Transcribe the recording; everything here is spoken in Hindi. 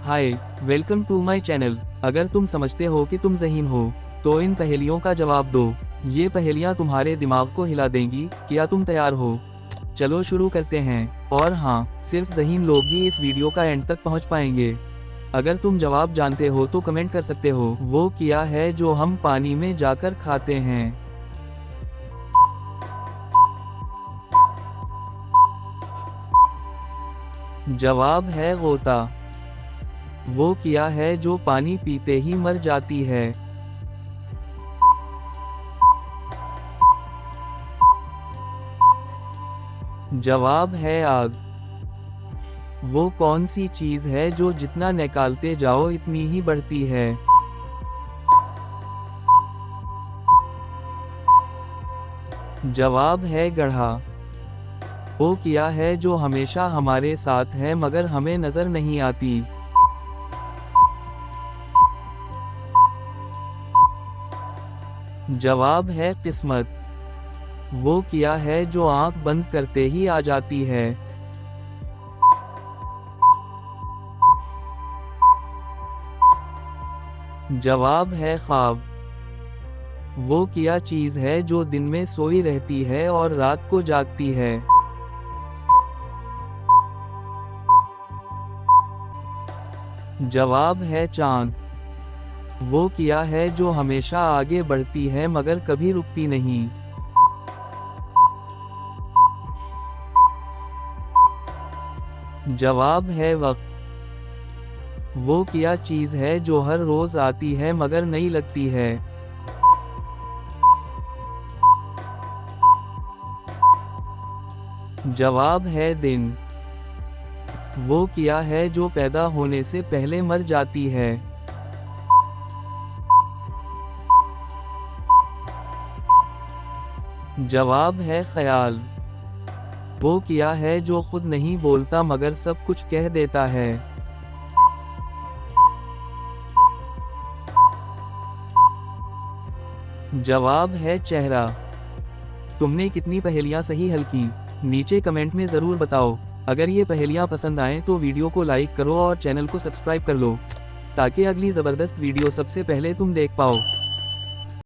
Hi, welcome to my channel. अगर तुम समझते हो कि तुम ज़हीन हो, तो इन पहेलियों का जवाब दो। ये पहेलियाँ तुम्हारे दिमाग को हिला देंगी। क्या तुम तैयार हो? चलो शुरू करते हैं। और हाँ, सिर्फ ज़हीन लोग ही इस वीडियो का एंड तक पहुँच पाएंगे। अगर तुम जवाब जानते हो तो कमेंट कर सकते हो। वो क्या है जो हम पानी में जाकर खाते हैं? जवाब है गोता। वो क्या है जो पानी पीते ही मर जाती है? जवाब है आग। वो कौन सी चीज है जो जितना निकालते जाओ इतनी ही बढ़ती है? जवाब है गड्ढा। वो क्या है जो हमेशा हमारे साथ है मगर हमें नजर नहीं आती? जवाब है किस्मत। वो क्या है जो आंख बंद करते ही आ जाती है? जवाब है ख्वाब। वो क्या चीज है जो दिन में सोई रहती है और रात को जागती है? जवाब है चांद। वो क्या है जो हमेशा आगे बढ़ती है मगर कभी रुकती नहीं? जवाब है वक्त। वो क्या चीज है जो हर रोज आती है मगर नहीं लगती है? जवाब है दिन। वो क्या है जो पैदा होने से पहले मर जाती है? जवाब है ख्याल। वो क्या है जो खुद नहीं बोलता मगर सब कुछ कह देता है? जवाब है चेहरा। तुमने कितनी पहेलियां सही हल की? नीचे कमेंट में ज़रूर बताओ। अगर ये पहेलियां पसंद आएं तो वीडियो को लाइक करो और चैनल को सब्सक्राइब कर लो, ताकि अगली ज़बरदस्त वीडियो सबसे पहले तुम देख पाओ।